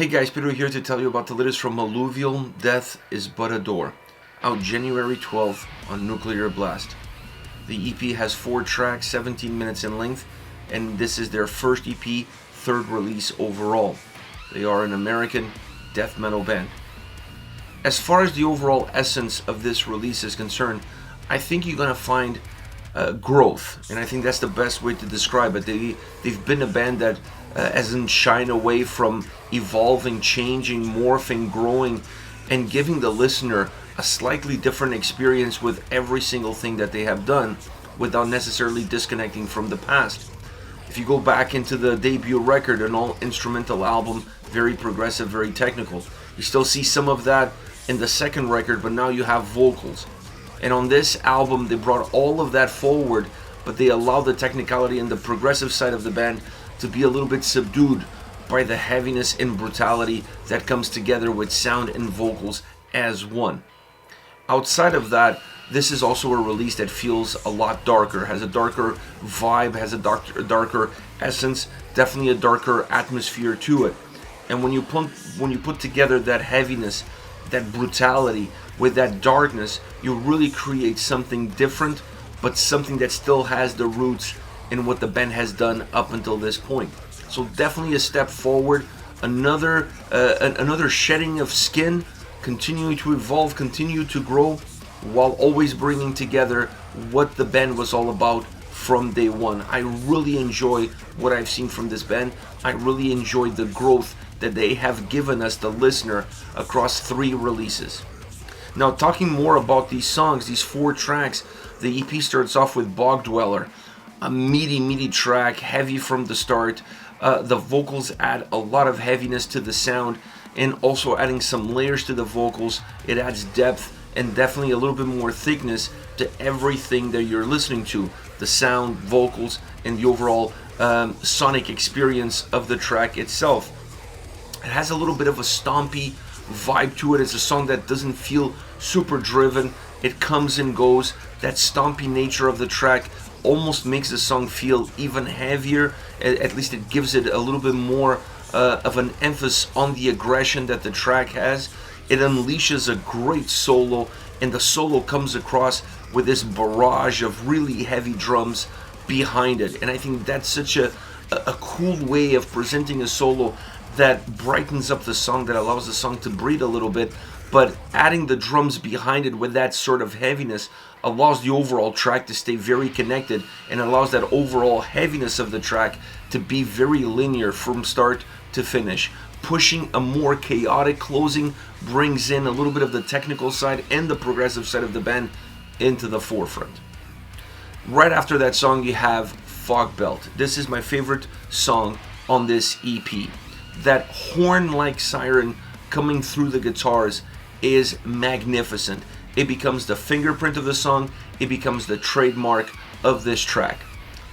Hey guys, Peter here to tell you about the latest from Alluvial, Death is But a Door, out January 12th on Nuclear Blast. The EP has 4 tracks, 17 minutes in length, and this is their first EP, third release overall. They are an American death metal band. As far as the overall essence of this release is concerned, I think you're going to find growth, and I think that's the best way to describe it. They've been a band that hasn't shied away from evolving, changing, morphing, growing, and giving the listener a slightly different experience with every single thing that they have done without necessarily disconnecting from the past. If you go back into the debut record, an all-instrumental album, very progressive, very technical, you still see some of that in the second record, but now you have vocals. And on this album, they brought all of that forward, but they allowed the technicality and the progressive side of the band to be a little bit subdued by the heaviness and brutality that comes together with sound and vocals as one. Outside of that, this is also a release that feels a lot darker, has a darker vibe, has a darker essence, definitely a darker atmosphere to it. And when you put together that heaviness, that brutality with that darkness, you really create something different, but something that still has the roots in what the band has done up until this point. So definitely a step forward, another shedding of skin, continuing to evolve, continue to grow, while always bringing together what the band was all about from day one. I really enjoy what I've seen from this band. I really enjoy the growth that they have given us, the listener, across 3 releases. Now, talking more about these songs, these 4 tracks, the EP starts off with Bog Dweller, a meaty track, heavy from the start. The vocals add a lot of heaviness to the sound, and also adding some layers to the vocals. It adds depth and definitely a little bit more thickness to everything that you're listening to. The sound, vocals, and the overall sonic experience of the track itself. It has a little bit of a stompy vibe to it. It's a song that doesn't feel super driven. It comes and goes. That stompy nature of the track almost makes the song feel even heavier. At least it gives it a little bit more of an emphasis on the aggression that the track has. It unleashes a great solo, and the solo comes across with this barrage of really heavy drums behind it. And I think that's such a cool way of presenting a solo that brightens up the song, that allows the song to breathe a little bit, but adding the drums behind it with that sort of heaviness allows the overall track to stay very connected, and allows that overall heaviness of the track to be very linear from start to finish. Pushing a more chaotic closing brings in a little bit of the technical side and the progressive side of the band into the forefront. Right after that song, you have Fogbelt. This is my favorite song on this EP. That horn-like siren coming through the guitars is magnificent. It becomes the fingerprint of the song. It becomes the trademark of this track.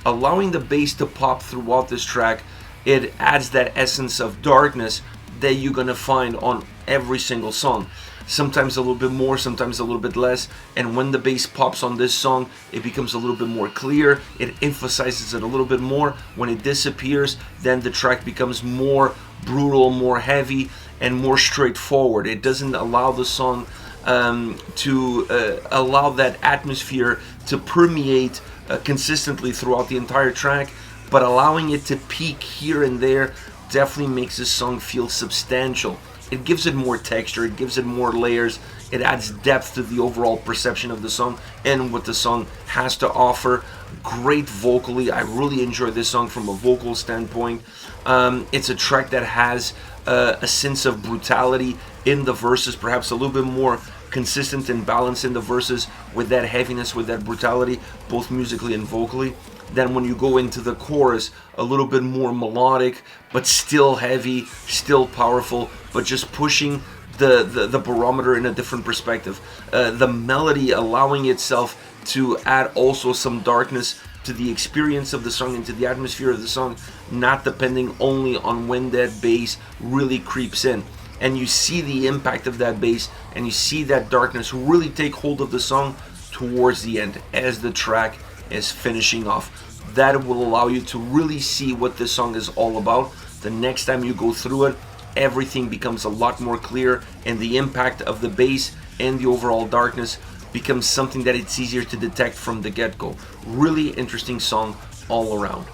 Allowing the bass to pop throughout this track, it adds that essence of darkness that you're going to find on every single song. Sometimes a little bit more, sometimes a little bit less. And when the bass pops on this song, it becomes a little bit more clear. It emphasizes it a little bit more. When it disappears, then the track becomes more brutal, more heavy, and more straightforward. It doesn't allow the song to allow that atmosphere to permeate consistently throughout the entire track, but allowing it to peak here and there definitely makes this song feel substantial. It gives it more texture, it gives it more layers, it adds depth to the overall perception of the song and what the song has to offer. Great vocally, I really enjoy this song from a vocal standpoint. It's a track that has a sense of brutality in the verses, perhaps a little bit more consistent and balanced in the verses, with that heaviness, with that brutality, both musically and vocally. Then when you go into the chorus, a little bit more melodic, but still heavy, still powerful, but just pushing the barometer in a different perspective. The melody allowing itself to add also some darkness to the experience of the song and to the atmosphere of the song, not depending only on when that bass really creeps in. And you see the impact of that bass, and you see that darkness really take hold of the song towards the end as the track is finishing off. That will allow you to really see what this song is all about. The next time you go through it, everything becomes a lot more clear, and the impact of the bass and the overall darkness becomes something that it's easier to detect from the get-go. Really interesting song all around.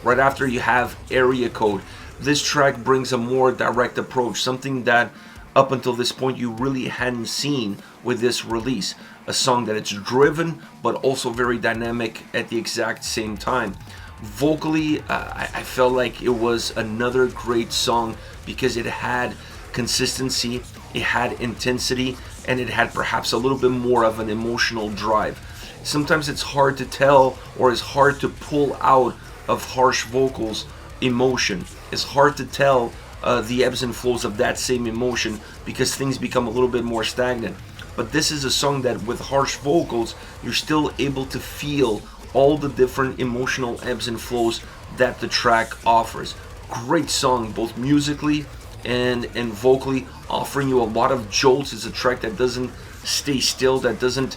Right after, you have Area Code. This track brings a more direct approach, something that up until this point you really hadn't seen with this release. A song that it's driven but also very dynamic at the exact same time. Vocally, I felt like it was another great song because it had consistency, it had intensity, and it had perhaps a little bit more of an emotional drive. Sometimes it's hard to tell, or it's hard to pull out of harsh vocals emotion. It's hard to tell the ebbs and flows of that same emotion because things become a little bit more stagnant. But this is a song that with harsh vocals, you're still able to feel all the different emotional ebbs and flows that the track offers. Great song, both musically and vocally, offering you a lot of jolts. It's a track that doesn't stay still, that doesn't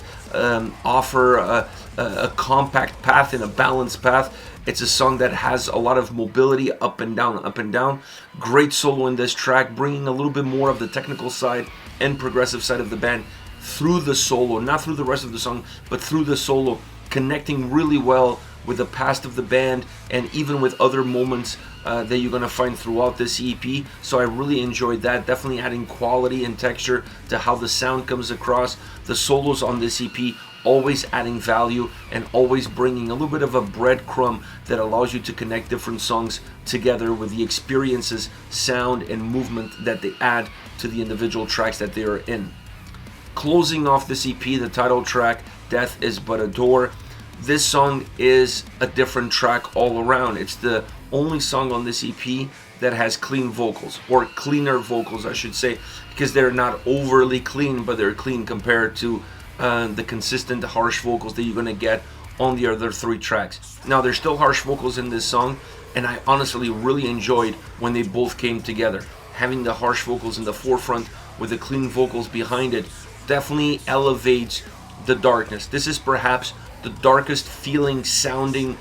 offer a compact path and a balanced path. It's a song that has a lot of mobility, up and down, up and down. Great solo in this track, bringing a little bit more of the technical side and progressive side of the band through the solo, not through the rest of the song, but through the solo, connecting really well with the past of the band and even with other moments that you're going to find throughout this EP. So I really enjoyed that, definitely adding quality and texture to how the sound comes across. The solos on this EP always adding value and always bringing a little bit of a breadcrumb that allows you to connect different songs together with the experiences, sound, and movement that they add to the individual tracks that they are in. Closing off this EP, the title track, Death Is But a Door. This song is a different track all around. It's the only song on this EP that has clean vocals, or cleaner vocals I should say, because they're not overly clean, but they're clean compared to the consistent harsh vocals that you're going to get on the other three tracks. Now, there's still harsh vocals in this song, and I honestly really enjoyed when they both came together. Having the harsh vocals in the forefront with the clean vocals behind it definitely elevates the darkness. This is perhaps the darkest feeling sounding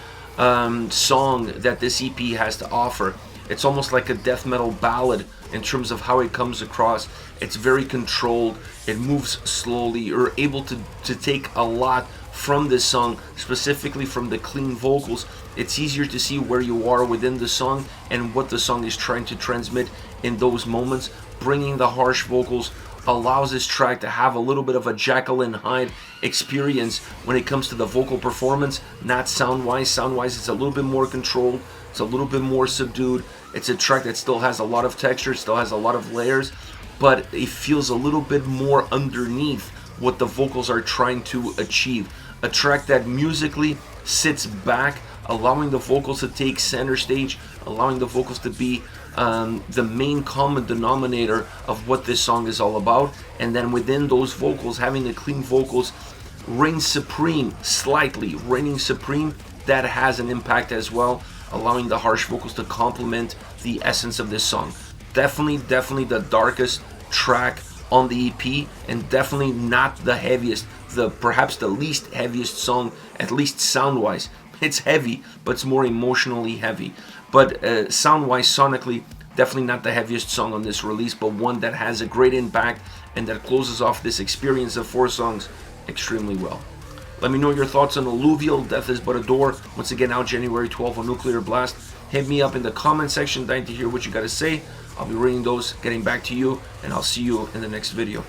song that this EP has to offer. It's almost like a death metal ballad in terms of how it comes across. It's very controlled, it moves slowly. You're able to take a lot from this song, specifically from the clean vocals. It's easier to see where you are within the song and what the song is trying to transmit in those moments. Bringing the harsh vocals allows this track to have a little bit of a Jekyll and Hyde experience when it comes to the vocal performance, not sound-wise. Sound-wise, it's a little bit more controlled, it's a little bit more subdued. It's a track that still has a lot of texture, still has a lot of layers, but it feels a little bit more underneath what the vocals are trying to achieve. A track that musically sits back, allowing the vocals to take center stage, allowing the vocals to be the main common denominator of what this song is all about, and then within those vocals, having the clean vocals reign supreme, slightly reigning supreme. That has an impact as well, allowing the harsh vocals to complement the essence of this song. Definitely the darkest track on the EP, and definitely not the heaviest, perhaps the least heaviest song, at least sound-wise. It's heavy, but it's more emotionally heavy. But sound-wise, sonically, definitely not the heaviest song on this release, but one that has a great impact and that closes off this experience of 4 songs extremely well. Let me know your thoughts on Alluvial, Death Is But a Door. Once again, out January 12th on Nuclear Blast. Hit me up in the comment section, dying to hear what you got to say. I'll be reading those, getting back to you, and I'll see you in the next video.